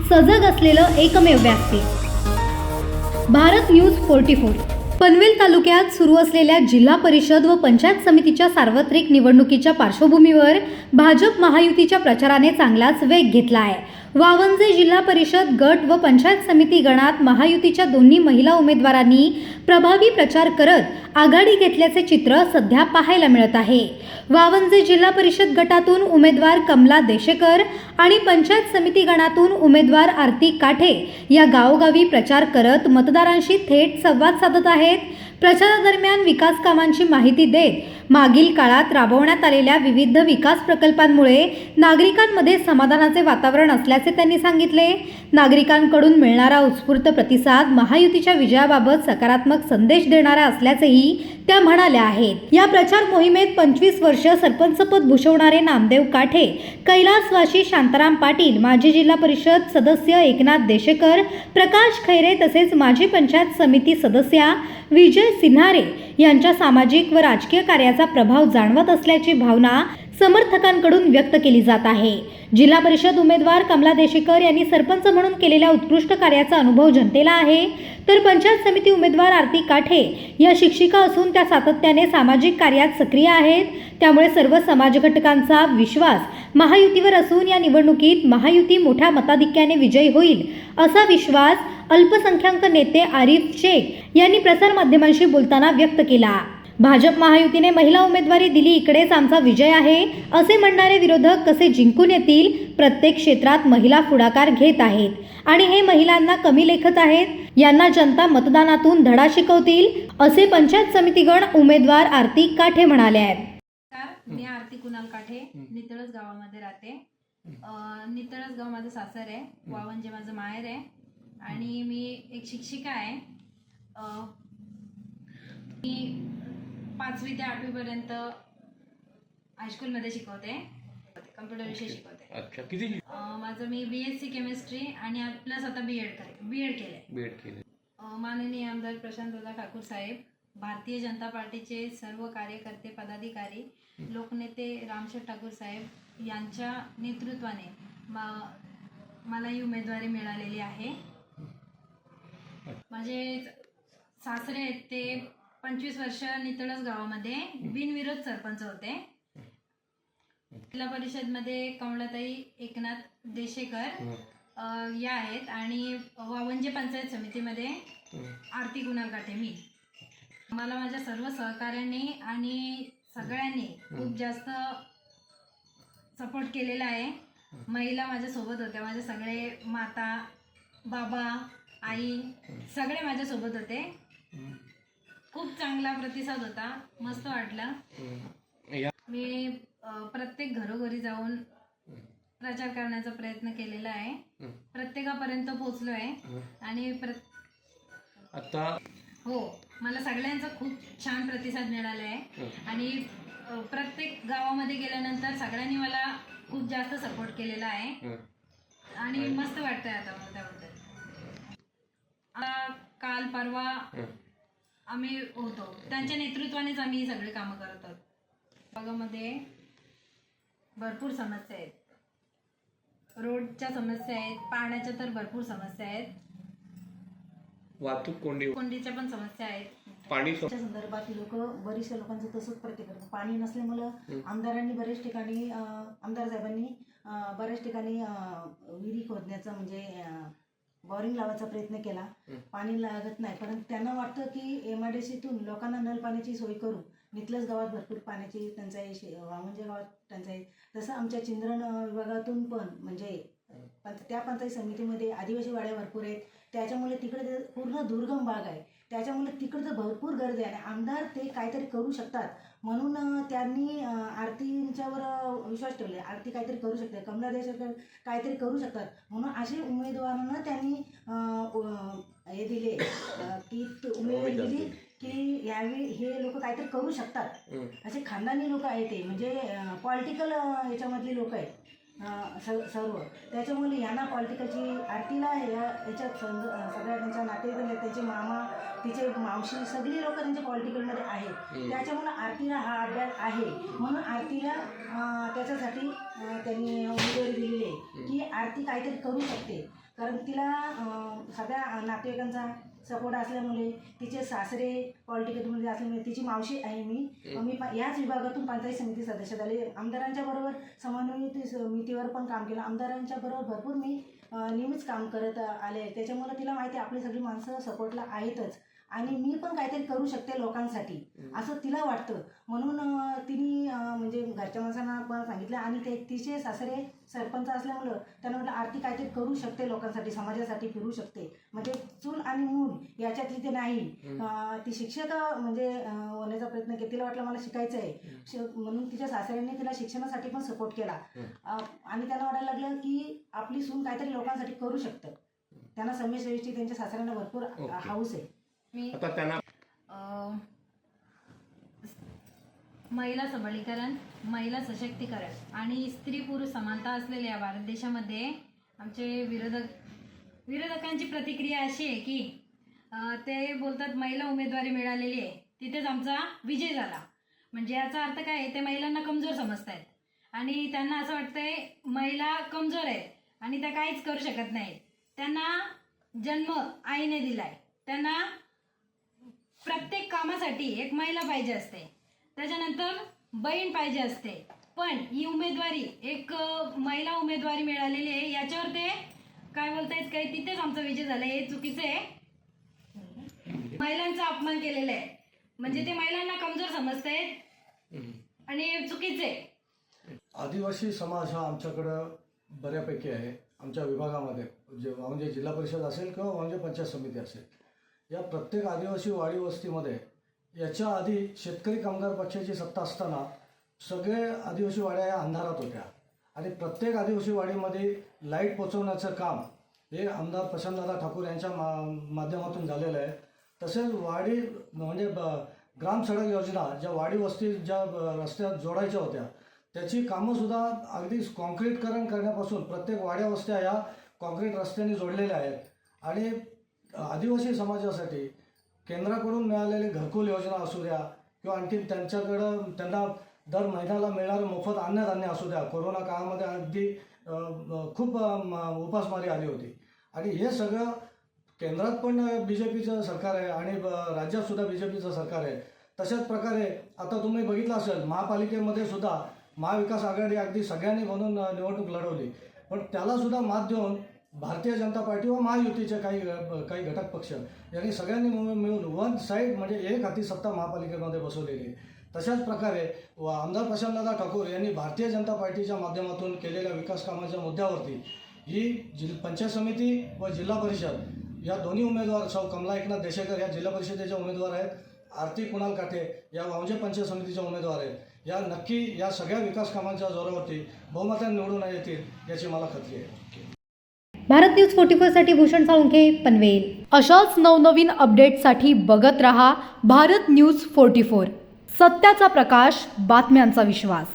सजग असलेलं एकमेव व्यासपीठ भारत न्यूज 44। पनवेल तालुक्यात सुरू असलेल्या जिल्हा परिषद व पंचायत समितीच्या सार्वत्रिक निवडणुकीच्या पार्श्वभूमीवर भाजप महायुतीच्या प्रचाराने चांगलाच वेग घेतला आहे। वावंजे जिल्हा परिषद गट व पंचायत समिती गणात महायुतीच्या दोन्ही महिला उमेदवारांनी प्रभावी प्रचार करत आघाडी घेतल्याचे चित्र सध्या पाहायला मिळत आहे। वावंजे जिल्हा परिषद गटातून उमेदवार कमला देशेकर आणि पंचायत समिती गणातून उमेदवार आरती काठे या गावोगावी प्रचार करत मतदारांशी थेट संवाद साधत आहेत। प्रचारादरम्यान विकास कामांची माहिती देत मागील काळात राबवण्यात आलेल्या विविध विकास प्रकल्पांमुळे नागरिकांमध्ये समाधानाचे वातावरण असल्याचे त्यांनी सांगितले। नागरिकांकडून मिळणारा उत्स्फूर्त प्रतिसाद महायुतीच्या विजयाबाबत सकारात्मक संदेश देणारा असल्याचेही त्या म्हणाल्या आहेत। या प्रचार मोहिमेत 25 वर्ष सरपंचपद भूषवणारे नामदेव काठे, कैलासवासी शांताराम पाटील, माजी जिल्हा परिषद सदस्य एकनाथ देशेकर, प्रकाश खैरे तसेच माजी पंचायत समिती सदस्या विजय सिन्हारे यांच्या सामाजिक व राजकीय कार्याचा प्रभाव जाणवत असल्याची भावना समर्थकांकडून व्यक्त केली जात आहे। जिल्हा परिषद उमेदवार कमला देशेकर यांनी सरपंच म्हणून केलेल्या उत्कृष्ट कार्याचा अनुभव जनतेला आहे, तर पंचायत समिती उमेदवार आरती काठे या शिक्षिका असून त्या सातत्याने सामाजिक कार्यात सक्रिय आहेत। त्यामुळे सर्व समाज घटकांचा विश्वास महायुतीवर असून या निवडणुकीत महायुती मोठ्या मताधिक्याने विजयी होईल असा विश्वास अल्पसंख्याक नेते आरिफ शेख यांनी प्रसार माध्यमांशी बोलताना व्यक्त केला। भाजप महायुतीने महिला उमेदवारी दिली, इकडेच आमचा विजय आहे असे म्हणणारे विरोधक कसे जिंकून येतील? प्रत्येक क्षेत्रात महिला पुढाकार घेत आहेत आणि हे महिलांना कमी लेखत आहेत। यांना जनता मतदानातून धडा शिकवतील असे पंचायत समितीगण उमेदवार आरती काठे म्हणाले आहेत। मी आरती कुणाल काठे नितळस गावामध्ये राहते। नितळस गाव माझं सासर आहे, वावंजे माझं माहेर आहे आणि मी एक शिक्षिका आहे। मी 5वी ते 8वी पर्यंत हायस्कूलमध्ये शिकवते, कम्प्युटर विषय शिकवते। अच्छा, किती? माझं मी BSc केमिस्ट्री आणि प्लस आता बीएड केले। माननीय आमदार प्रशांतदादा ठाकूर साहेब, भारतीय जनता पार्टीचे सर्व कार्यकर्ते पदाधिकारी, लोकनेते रामशेठ ठाकूर साहेब यांच्या नेतृत्वाने मला ही उमेदवारी मिळालेली आहे। माझे सासरे आहेत ते 25 वर्ष नितळस गावामध्ये बिनविरोध सरपंच होते। जिल्हा परिषदमध्ये कमलाताई एकनाथ देशेकर या आहेत आणि वावंजे पंचायत समितीमध्ये आरती कुणाल काठे मी। मला माझ्या सर्व सहकाऱ्यांनी आणि सगळ्यांनी खूप जास्त सपोर्ट केलेला आहे। महिला माझ्या सोबत होत्या, माझे सगळे माता, बाबा, आई सगळे माझ्या सोबत होते। खूप चांगला प्रतिसाद होता, मस्त वाटलं। मी प्रत्येक घरोघरी जाऊन प्रचार करण्याचा प्रयत्न केलेला आहे, प्रत्येकापर्यंत पोहोचलो आहे आणि आता हो, मला सगळ्यांचा खूप छान प्रतिसाद मिळाला आहे आणि प्रत्येक गावामध्ये गेल्यानंतर सगळ्यांनी मला खूप जास्त सपोर्ट केलेला आहे आणि मस्त वाटतंय आता मला त्याबद्दल। काल परवा आम्ही होतो, त्यांच्या नेतृत्वानेच आम्ही सगळे कामं करत आहोत। भागामध्ये भरपूर समस्या आहेत, रोडच्या समस्या आहेत, पाण्याच्या तर भरपूर समस्या आहेत, वाहतूक कोंडीच्या पण समस्या आहेत। पाणीच्या संदर्भात बरेचशा लोकांचं तसंच प्रतिक्रिया, पाणी नसल्यामुळं आमदारांनी बरेच ठिकाणी आमदार साहेबांनी बऱ्याच ठिकाणी विहिरी खोदण्याचा म्हणजे बोरिंग लावायचा प्रयत्न केला, पाणी लागत नाही। परंतु त्यांना वाटतं की MIDCतून लोकांना नळ पाण्याची सोय करू। नितळस गावात भरपूर पाण्याची टंचाई, वावंजे गावात टंचाई, तसं आमच्या चिंद्रण विभागातून पण म्हणजे त्या पंचायत समितीमध्ये आदिवासी वाड्या भरपूर आहेत, त्याच्यामुळे तिकडे पूर्ण दुर्गम भाग आहे, त्याच्यामुळे तिकडं भरपूर गरज आहे। आमदार ते काहीतरी करू शकतात म्हणून त्यांनी आरतींच्यावर विश्वास ठेवले। आरती काहीतरी करू शकते, कमला देशेकर काहीतरी करू शकतात म्हणून असे उमेदवारांना त्यांनी हे दिले की उमेदवारी दिली की यावेळी हे लोक काहीतरी करू शकतात। असे खानदानी लोक आहेत, ते म्हणजे पॉलिटिकल याच्यामधली लोक आहेत सर्व, त्याच्यामुळे यांना पॉलिटिकलची आरतीला याच्यात सगळ्या त्यांच्या नातेवाईक, त्यांचे मामा, तिचे मावशी सगळी लोक त्यांच्या पॉलिटिकलमध्ये आहेत, त्याच्यामुळे आरतीला हा अभ्यास आहे म्हणून आरतीला त्याच्यासाठी त्यांनी उमेदवारी दिलेली आहे की आरती काहीतरी करू शकते। कारण तिला सगळ्या नातेवाईकांचा सपोर्ट असल्यामुळे तिचे सासरे पॉलिटिकलमध्ये असल्यामुळे तिची मावशी आहे मी याच विभागातून पंचायत समिती सदस्य झाले. आमदारांच्या बरोबर समन्वय समितीवर पण काम केलं. आमदारांच्या बरोबर भरपूर मी नेहमीच काम करत आले. त्याच्यामुळे तिला माहिती आहे आपली सगळी माणसं सपोर्टला आहेतच आणि मी पण काहीतरी करू शकते लोकांसाठी असं तिला वाटतं. म्हणून तिने म्हणजे घरच्या माणसांना पण सांगितलं आणि ते तिचे सासरे सरपंच असल्यामुळं त्यांना म्हटलं आरती काहीतरी करू शकते लोकांसाठी, समाजासाठी फिरू शकते. म्हणजे चूल आणि मूल याच्यातली ते नाही. ती शिक्षक म्हणजे होण्याचा प्रयत्न केला. तिला वाटलं मला शिकायचं आहे म्हणून तिच्या सासऱ्यांनी तिला शिक्षणासाठी पण सपोर्ट केला आणि त्यांना वाटायला लागलं की आपली सून काहीतरी लोकांसाठी करू शकतं. त्यांना समाजसेवेची त्यांच्या सासऱ्यांना भरपूर हाऊस आहे. मी आता त्यांना महिला सबलीकरण, महिला सशक्तीकरण आणि स्त्री पुरुष समानता असलेल्या या भारत देशामध्ये आमचे विरोधकांची प्रतिक्रिया अशी आहे की ते बोलतात महिला उमेदवारी मिळालेली आहे तिथेच आमचा विजय झाला. म्हणजे याचा अर्थ काय आहे, ते महिलांना कमजोर समजतायत आणि त्यांना असं वाटतंय महिला कमजोर आहेत आणि त्या काहीच करू शकत नाहीत. त्यांना जन्म आईने दिलाय, त्यांना प्रत्येक कामासाठी एक महिला पाहिजे असते, त्याच्यानंतर बहीण पाहिजे असते. पण ही उमेदवारी एक महिला उमेदवारी मिळालेली आहे याच्यावर ते काय बोलतायत काही तिथेच आमचा विजय झाला. हे चुकीचं आहे. महिलांचा अपमान केलेला आहे म्हणजे ते महिलांना कमजोर समजतायत आणि हे चुकीचं आहे. आदिवासी समाज हा आमच्याकडं बऱ्यापैकी आहे. आमच्या विभागामध्ये म्हणजे जिल्हा परिषद असेल किंवा म्हणजे पंचायत समिती असेल, या प्रत्येक आदिवासी वाडी वस्तीमध्ये याच्या आधी शेतकरी कामगार पक्षाची सत्ता असताना सगळे आदिवासी वाड्या या अंधारात होत्या आणि प्रत्येक आदिवासी वाडीमध्ये लाईट पोचवण्याचं काम हे आमदार प्रशांतदादा ठाकूर यांच्या माध्यमातून झालेलं आहे. तसेच वाडी म्हणजे ग्राम सडक योजना ज्या वाडी वस्ती ज्या रस्त्यात जोडायच्या होत्या त्याची कामंसुद्धा अगदी कॉन्क्रीटकरण करण्यापासून प्रत्येक वाड्या वस्त्या ह्या कॉन्क्रीट रस्त्याने जोडलेल्या आहेत. आणि आदिवासी समाजासाठी केंद्राकडून मिळालेली घरकुल योजना असू द्या किंवा आणखी त्यांना दर महिन्याला मिळणारं मोफत अन्नधान्य असू द्या, कोरोना काळामध्ये अगदी खूप उपासमारी आली होती आणि हे सगळं केंद्रात पण BJPचं सरकार आहे आणि राज्यातसुद्धा BJPचं सरकार आहे. तशाच प्रकारे आता तुम्ही बघितलं असेल महापालिकेमध्ये सुद्धा महाविकास आघाडी अगदी सगळ्यांनी म्हणून निवडणूक लढवली, पण त्यालासुद्धा मात देऊन भारतीय जनता पार्टी व महायुतीचे काही घटक पक्ष यांनी सगळ्यांनी मिळून वन साईड म्हणजे एक हाती सत्ता महापालिकेमध्ये बसवलेली. तशाच प्रकारे आमदार प्रशांतदादा ठाकूर यांनी भारतीय जनता पार्टीच्या माध्यमातून केलेल्या विकास कामाच्या मुद्द्यावरती ही पंचायत समिती व जिल्हा परिषद या दोन्ही उमेदवार सौ कमला एकनाथ देशेकर या जिल्हा परिषदेच्या उमेदवार आहेत, आरती कुणाल काठे या वावजे पंचायत समितीच्या उमेदवार आहेत. या नक्की या सगळ्या विकास कामांच्या जोरावरती बहुमताने निवडून येतील याची मला खात्री आहे. भारत न्यूज 44 साठी भूषण साळुंखे, पनवेल. अशाच नवनवीन अपडेट्ससाठी बघत रहा भारत न्यूज 44. सत्याचा प्रकाश, बातम्यांचा विश्वास.